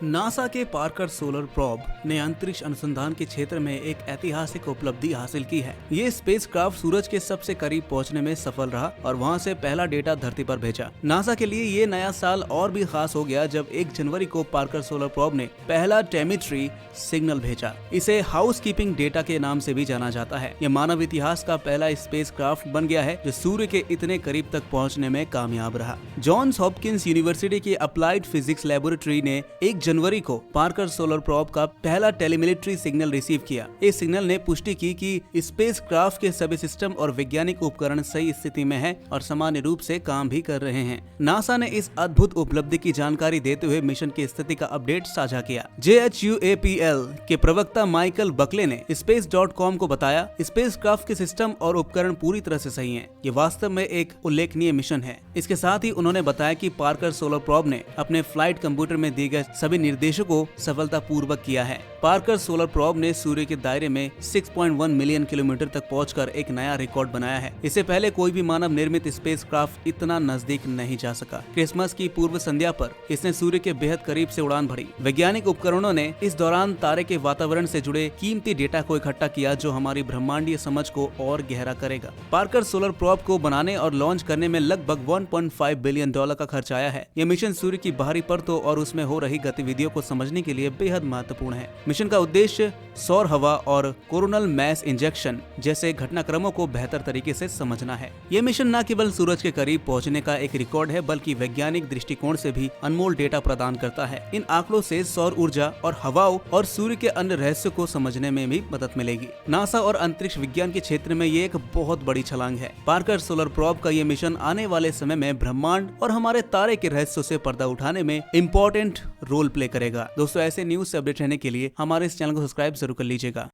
NASA के Parker solar probe ने अंतरिक्ष अनुसंधान के क्षेत्र में एक ऐतिहासिक उपलब्धि हासिल की है। ये स्पेसक्राफ्ट सूरज के सबसे करीब पहुंचने में सफल रहा और वहां से पहला डेटा धरती पर भेजा। नासा के लिए ये नया साल और भी खास हो गया जब 1 जनवरी को पार्कर सोलर प्रोब ने पहला टेलीमेट्री सिग्नल भेजा। इसे हाउस कीपिंग डेटा के नाम से भी जाना जाता है। ये मानव इतिहास का पहला स्पेसक्राफ्ट बन गया है जो सूर्य के इतने करीब तक पहुंचने में कामयाब रहा। जॉन्स हॉपकिंस यूनिवर्सिटी की अप्लाइड फिजिक्स लैबोरेटरी ने 1 जनवरी को पार्कर सोलर प्रोब का पहला टेलीमेट्री सिग्नल रिसीव किया। इस सिग्नल ने पुष्टि की कि स्पेसक्राफ्ट के सभी सिस्टम और वैज्ञानिक उपकरण सही स्थिति में हैं और सामान्य रूप से काम भी कर रहे हैं। नासा ने इस अद्भुत उपलब्धि की जानकारी देते हुए मिशन की स्थिति का अपडेट साझा किया। JHUAPL के प्रवक्ता माइकल बकले ने space.com को बताया, स्पेसक्राफ्ट के सिस्टम और उपकरण पूरी तरह से सही हैं। ये वास्तव में एक उल्लेखनीय मिशन है। इसके साथ ही उन्होंने बताया कि पार्कर सोलर प्रोब ने अपने फ्लाइट कंप्यूटर में दिए गए सभी निर्देशों को सफलतापूर्वक किया है। पार्कर सोलर प्रोब ने सूर्य के दायरे में 6.1 मिलियन किलोमीटर तक पहुंचकर एक नया रिकॉर्ड बनाया है। इससे पहले कोई भी मानव निर्मित स्पेसक्राफ्ट इतना नजदीक नहीं जा सका। क्रिसमस की पूर्व संध्या पर इसने सूर्य के बेहद करीब से उड़ान भरी। वैज्ञानिक उपकरणों ने इस दौरान तारे के वातावरण से जुड़े कीमती डेटा को इकट्ठा किया जो हमारी ब्रह्मांडीय समझ को और गहरा करेगा। पार्कर सोलर प्रोब को बनाने और लॉन्च करने में लगभग $1.5 बिलियन का खर्च आया है। यह मिशन सूर्य की बाहरी परतों और उसमें हो रही गतिविधियों को समझने के लिए बेहद महत्वपूर्ण है। मिशन का उद्देश्य सौर हवा और कोरोनल मैस इंजेक्शन जैसे घटनाक्रमों को बेहतर तरीके से समझना है। यह मिशन न केवल सूरज के करीब पहुंचने का एक रिकॉर्ड है बल्कि वैज्ञानिक दृष्टिकोण से भी अनमोल डेटा प्रदान करता है। इन आंकड़ों से सौर ऊर्जा और हवाओं और सूर्य के अन्य रहस्यों को समझने में भी मदद मिलेगी। नासा और अंतरिक्ष विज्ञान के क्षेत्र में ये एक बहुत बड़ी छलांग है। पार्कर सोलर प्रोब का ये मिशन आने वाले समय में ब्रह्मांड और हमारे तारे के रहस्यों से पर्दा उठाने में इम्पोर्टेंट रोल प्ले करेगा। दोस्तों, ऐसे न्यूज से अपडेट रहने के लिए हमारे इस चैनल को सब्सक्राइब जरूर कर लीजिएगा।